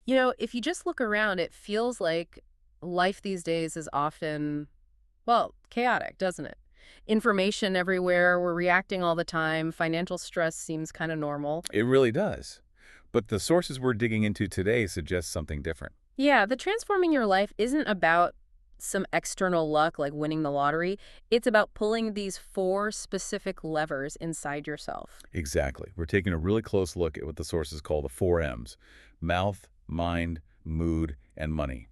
If you just look around, it feels like life these days is often, well, chaotic, doesn't it? Information everywhere, we're reacting all the time, financial stress seems kind of normal. It really does. But the sources we're digging into today suggest something different. Yeah, the transforming your life isn't about some external luck like winning the lottery. It's about pulling these four specific levers inside yourself. Exactly. We're taking a really close look at what the sources call the four M's: mouth, mind, mood, and money.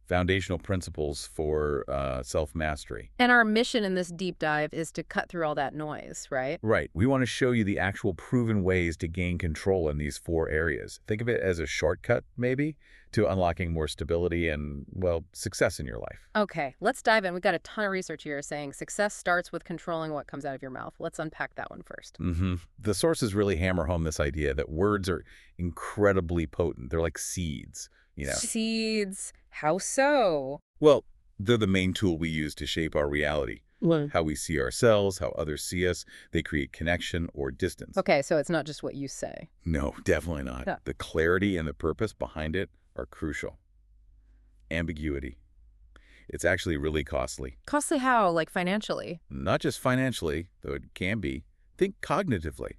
Foundational principles for self-mastery. And our mission in this deep dive is to cut through all that noise, right? Right. We want to show you the actual proven ways to gain control in these four areas. Think of it as a shortcut, maybe, to unlocking more stability and, well, success in your life. Okay, let's dive in. We've got a ton of research here saying success starts with controlling what comes out of your mouth. Let's unpack that one first. The sources really hammer home this idea that words are incredibly potent. They're like seeds. Seeds. How so? Well, they're the main tool we use to shape our reality. Well, How we see ourselves, how others see us. They create connection or distance. okay, so it's not just what you say. No, definitely not. Yeah. The clarity and the purpose behind it are crucial. Ambiguity. It's actually really costly. Costly how? Like financially? Not just financially, though it can be. Think cognitively.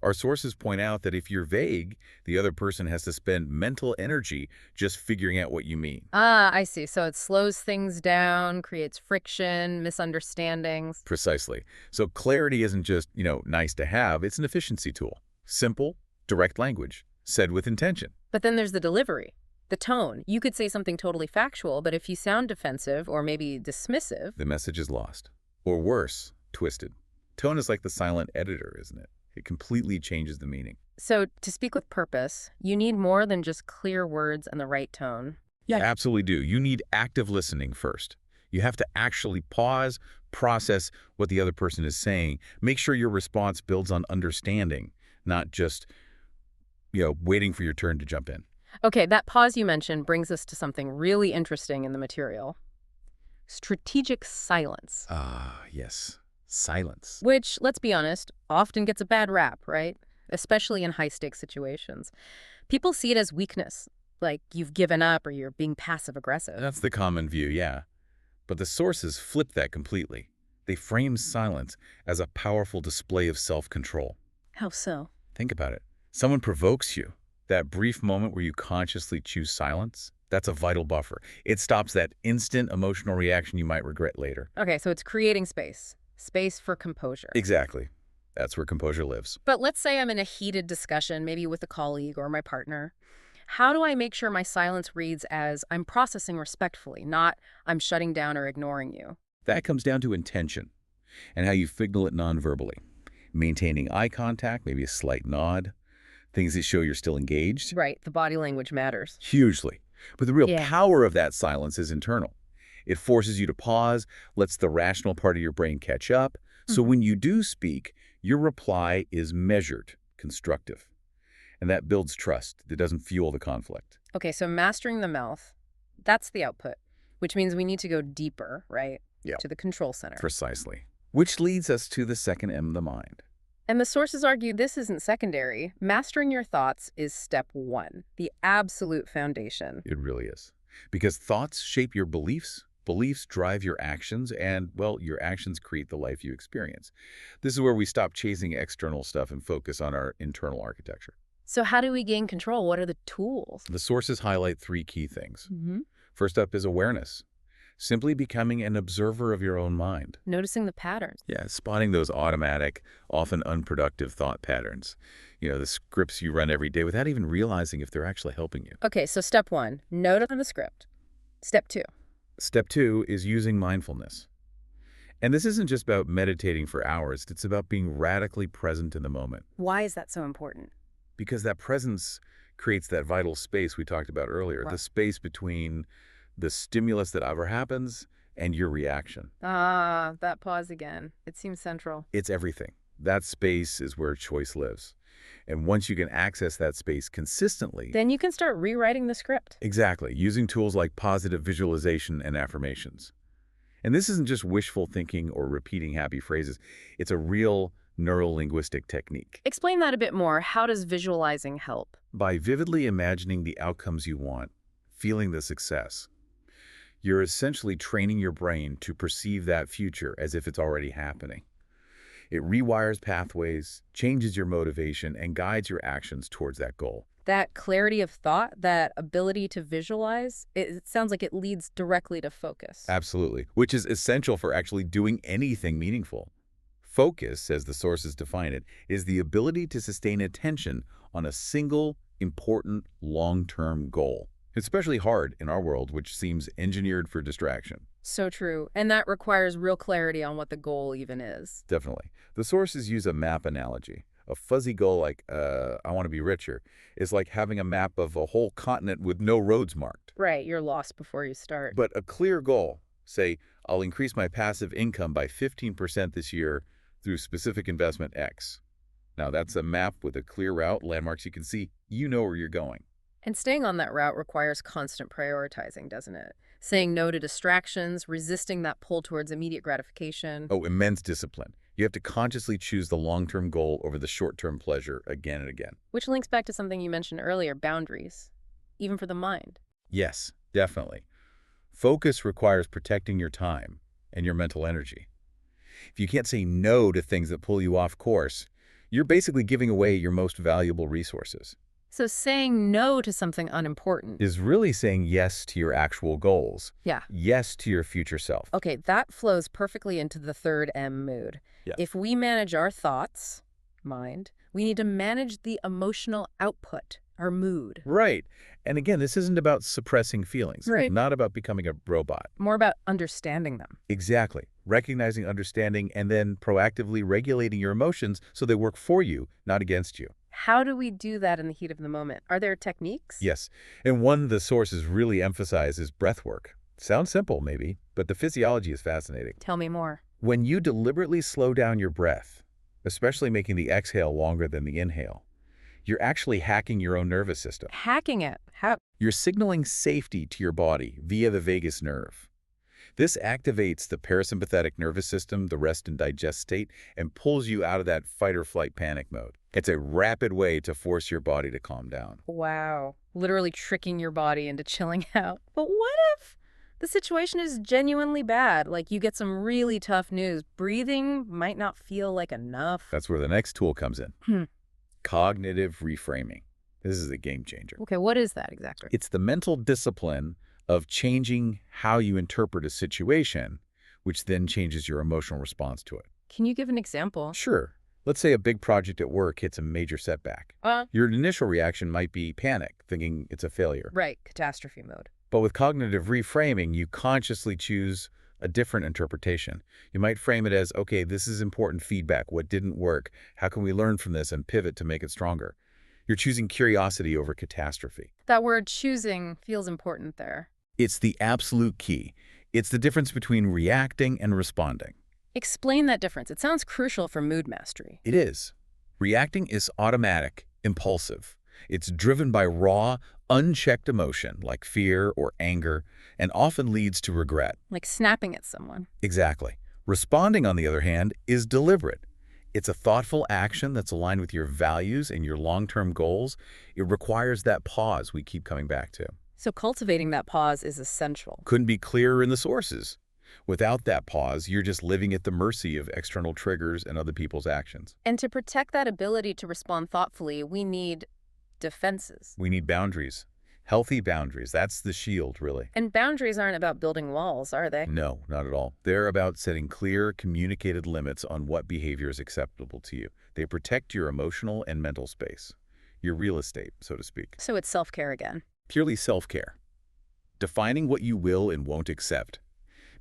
Our sources point out that if you're vague, the other person has to spend mental energy just figuring out what you mean. Ah, I see. So it slows things down, creates friction, misunderstandings. Precisely. So clarity isn't just, nice to have. It's an efficiency tool. Simple, direct language, said with intention. But then there's the delivery, the tone. You could say something totally factual, but if you sound defensive or maybe dismissive, The message is lost. Or worse, twisted. Tone is like the silent editor, isn't it? It completely changes the meaning. so to speak with purpose, you need more than just clear words and the right tone. Yeah, absolutely do. You need active listening first. You have to actually pause, process what the other person is saying. Make sure your response builds on understanding, not just, waiting for your turn to jump in. Okay, that pause you mentioned brings us to something really interesting in the material. Strategic silence, Ah, yes. Silence. which, let's be honest, often gets a bad rap, right? Especially in high-stakes situations. People see it as weakness, like you've given up or you're being passive-aggressive. That's the common view, yeah. But the sources flip that completely. They frame silence as a powerful display of self-control. How so? Think about it. Someone provokes you. That brief moment where you consciously choose silence, that's a vital buffer. It stops that instant emotional reaction you might regret later. Okay, so it's creating space. Space for composure. Exactly. That's where composure lives. But let's say I'm in a heated discussion, maybe with a colleague or my partner. How do I make sure my silence reads as I'm processing respectfully, not I'm shutting down or ignoring you? That comes down to intention and how you signal it nonverbally. Maintaining eye contact, maybe a slight nod, things that show you're still engaged. Right, the body language matters. Hugely. But the real Yeah. power of that silence is internal. It forces you to pause, lets the rational part of your brain catch up. So when you do speak, your reply is measured, constructive. And that builds trust. It doesn't fuel the conflict. Okay, so mastering the mouth, that's the output, which means we need to go deeper, right? Yeah. To the control center. Precisely. Which leads us to the second M, the mind. And the sources argue this isn't secondary. Mastering your thoughts is step one, the absolute foundation. It really is. Because thoughts shape your beliefs, beliefs drive your actions, and, well, your actions create the life you experience. This is where we stop chasing external stuff and focus on our internal architecture. So how do we gain control? What are the tools? The sources highlight three key things. Mm-hmm. First up is awareness. Simply becoming an observer of your own mind. Noticing the patterns. Yeah, spotting those automatic, often unproductive thought patterns. The scripts you run every day without even realizing if they're actually helping you. Okay, so step one, note on the script. Step two. Step two is using mindfulness. And this isn't just about meditating for hours. It's about being radically present in the moment. Why is that so important? Because that presence creates that vital space we talked about earlier, Right. the space between the stimulus that ever happens and your reaction. Ah, that pause again. It seems central. It's everything. That space is where choice lives. And once you can access that space consistently, Then you can start rewriting the script. exactly, using tools like positive visualization and affirmations. And this isn't just wishful thinking or repeating happy phrases. It's a real neuro-linguistic technique. Explain that a bit more. How does visualizing help? By vividly imagining the outcomes you want, feeling the success, you're essentially training your brain to perceive that future as if it's already happening. It rewires pathways, changes your motivation, and guides your actions towards that goal. That clarity of thought, that ability to visualize, it sounds like it leads directly to focus. Absolutely, which is essential for actually doing anything meaningful. Focus, as the sources define it, is the ability to sustain attention on a single, important, long-term goal. It's especially hard in our world, which seems engineered for distraction. So true. And that requires real clarity on what the goal even is. Definitely. The sources use a map analogy. A fuzzy goal like, I want to be richer, is like having a map of a whole continent with no roads marked. Right, you're lost before you start. But a clear goal, say, I'll increase my passive income by 15% this year through specific investment X. Now, that's a map with a clear route, landmarks you can see. You know where you're going. And staying on that route requires constant prioritizing, doesn't it? Saying no to distractions, resisting that pull towards immediate gratification. Oh, immense discipline. You have to consciously choose the long-term goal over the short-term pleasure again and again. Which links back to something you mentioned earlier, boundaries, even for the mind. Yes, definitely. Focus requires protecting your time and your mental energy. If you can't say no to things that pull you off course, you're basically giving away your most valuable resources. So saying no to something unimportant. Is really saying yes to your actual goals. Yeah. Yes to your future self. Okay, that flows perfectly into the third M mood. Yeah. If we manage our thoughts, mind, we need to manage the emotional output, our mood. Right. And again, this isn't about suppressing feelings. Right. Not about becoming a robot. More about understanding them. Exactly. Recognizing, understanding, and then proactively regulating your emotions so they work for you, not against you. How do we do that in the heat of the moment? Are there techniques? Yes. And one the sources really emphasize is breath work. Sounds simple, maybe, but the physiology is fascinating. Tell me more. When you deliberately slow down your breath, especially making the exhale longer than the inhale, you're actually hacking your own nervous system. Hacking it. How? You're signaling safety to your body via the vagus nerve. This activates the parasympathetic nervous system, the rest and digest state, and pulls you out of that fight or flight panic mode. It's a rapid way to force your body to calm down. Wow. Literally tricking your body into chilling out. But what if the situation is genuinely bad? Like you get some really tough news. Breathing might not feel like enough. That's where the next tool comes in. Cognitive reframing. This is a game changer. Okay, what is that exactly? It's the mental discipline of changing how you interpret a situation, which then changes your emotional response to it. Can you give an example? Sure. Let's say a big project at work hits a major setback. Your initial reaction might be panic, thinking it's a failure. Right, catastrophe mode. But with cognitive reframing, you consciously choose a different interpretation. You might frame it as, okay, this is important feedback. What didn't work? How can we learn from this and pivot to make it stronger? You're choosing curiosity over catastrophe. That word choosing feels important there. It's the absolute key. It's the difference between reacting and responding. Explain that difference. It sounds crucial for mood mastery. It is. Reacting is automatic, impulsive. It's driven by raw, unchecked emotion like fear or anger, and often leads to regret. Like snapping at someone. Exactly. Responding, on the other hand, is deliberate. It's a thoughtful action that's aligned with your values and your long-term goals. It requires that pause we keep coming back to. So cultivating that pause is essential. Couldn't be clearer in the sources. Without that pause, you're just living at the mercy of external triggers and other people's actions. And to protect that ability to respond thoughtfully, we need defenses. We need boundaries. Healthy boundaries. That's the shield, really. And boundaries aren't about building walls, are they? No, not at all. They're about setting clear, communicated limits on what behavior is acceptable to you. They protect your emotional and mental space, your real estate, so to speak. So it's self-care again. Purely self-care. Defining what you will and won't accept.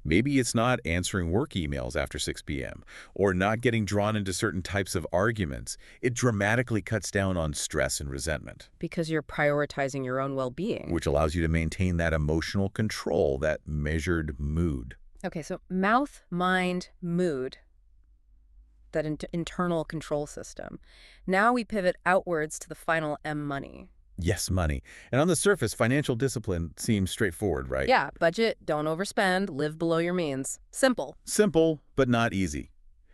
Maybe it's not answering work emails after 6 p.m. or not getting drawn into certain types of arguments. It dramatically cuts down on stress and resentment. Because you're prioritizing your own well-being. Which allows you to maintain that emotional control, that measured mood. Okay, so mouth, mind, mood. That internal control system. Now we pivot outwards to the final M, money. Yes, money. And on the surface, financial discipline seems straightforward, right? Yeah, budget, don't overspend, live below your means. Simple. Simple, but not easy.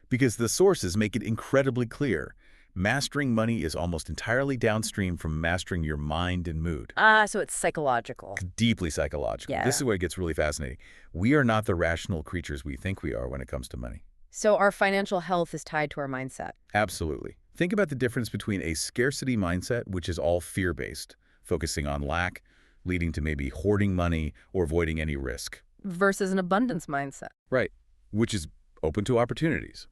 Because the sources make it incredibly clear. Mastering money is almost entirely downstream from mastering your mind and mood. Ah, so it's psychological. Deeply psychological. This Yeah. is where it gets really fascinating. We are not the rational creatures we think we are when it comes to money. So our financial health is tied to our mindset. Absolutely. Think about the difference between a scarcity mindset, which is all fear-based, focusing on lack, leading to maybe hoarding money or avoiding any risk. Versus an abundance mindset. Right. Which is open to opportunities,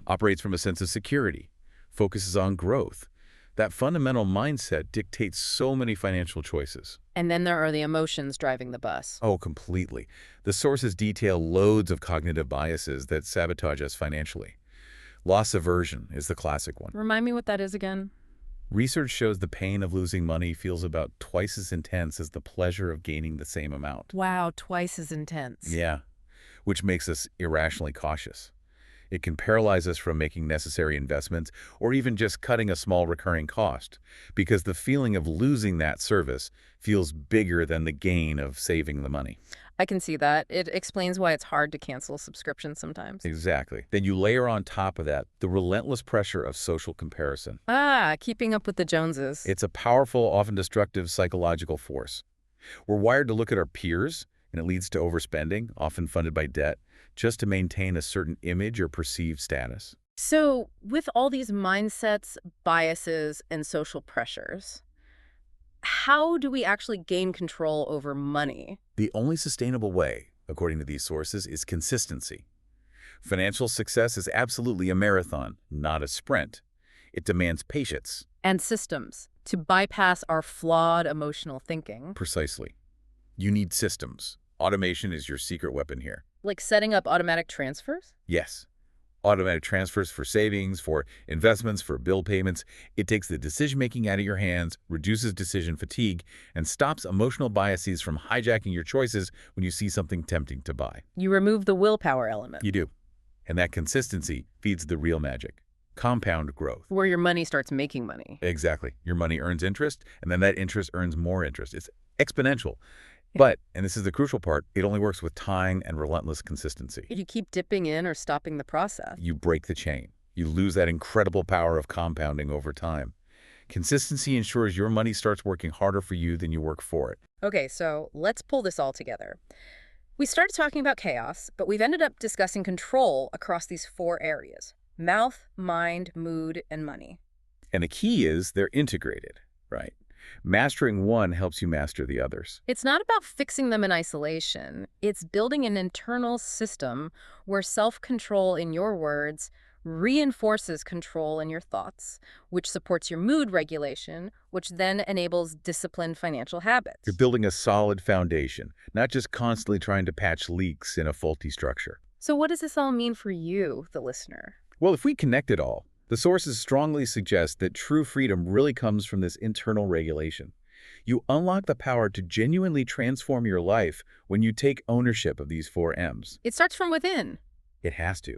operates from a sense of security, focuses on growth. That fundamental mindset dictates so many financial choices. And then there are the emotions driving the bus. Oh, completely. The sources detail loads of cognitive biases that sabotage us financially. Loss aversion is the classic one. Remind me what that is again. Research shows the pain of losing money feels about twice as intense as the pleasure of gaining the same amount. Wow, twice as intense. Yeah, which makes us irrationally cautious. It can paralyze us from making necessary investments or even just cutting a small recurring cost, because the feeling of losing that service feels bigger than the gain of saving the money. I can see that. It explains why it's hard to cancel subscriptions sometimes. Exactly. Then you layer on top of that the relentless pressure of social comparison. Ah, keeping up with the Joneses. It's a powerful, often destructive psychological force. We're wired to look at our peers, and it leads to overspending, often funded by debt, just to maintain a certain image or perceived status. So, with all these mindsets, biases, and social pressures, how do we actually gain control over money? The only sustainable way, according to these sources, is consistency. Financial success is absolutely a marathon, not a sprint. It demands patience. And systems to bypass our flawed emotional thinking, Precisely. You need systems. Automation is your secret weapon here. like setting up automatic transfers? Yes. Automatic transfers for savings, for investments, for bill payments. It takes the decision-making out of your hands, reduces decision fatigue, and stops emotional biases from hijacking your choices when you see something tempting to buy. You remove the willpower element, You do. And that consistency feeds the real magic. Compound growth. where your money starts making money. Exactly. Your money earns interest, and then that interest earns more interest. It's exponential. But, and this is the crucial part, it only works with time and relentless consistency. If you keep dipping in or stopping the process. You break the chain. You lose that incredible power of compounding over time. Consistency ensures your money starts working harder for you than you work for it. Okay, so let's pull this all together. We started talking about chaos, but we've ended up discussing control across these four areas: mouth, mind, mood, and money. And the key is they're integrated, right? Mastering one helps you master the others. It's not about fixing them in isolation. It's building an internal system where self-control, in your words, reinforces control in your thoughts, which supports your mood regulation, which then enables disciplined financial habits. You're building a solid foundation, not just constantly trying to patch leaks in a faulty structure. So what does this all mean for you, the listener? Well, if we connect it all, the sources strongly suggest that true freedom really comes from this internal regulation. You unlock the power to genuinely transform your life when you take ownership of these four M's. It starts from within. It has to.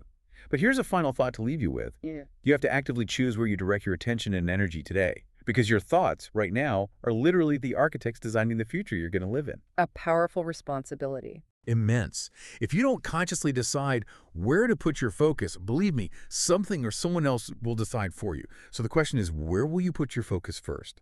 But here's a final thought to leave you with. Yeah. You have to actively choose where you direct your attention and energy today, because your thoughts right now are literally the architects designing the future you're going to live in. A powerful responsibility. Immense. If you don't consciously decide where to put your focus, believe me, something or someone else will decide for you. So the question is, where will you put your focus first?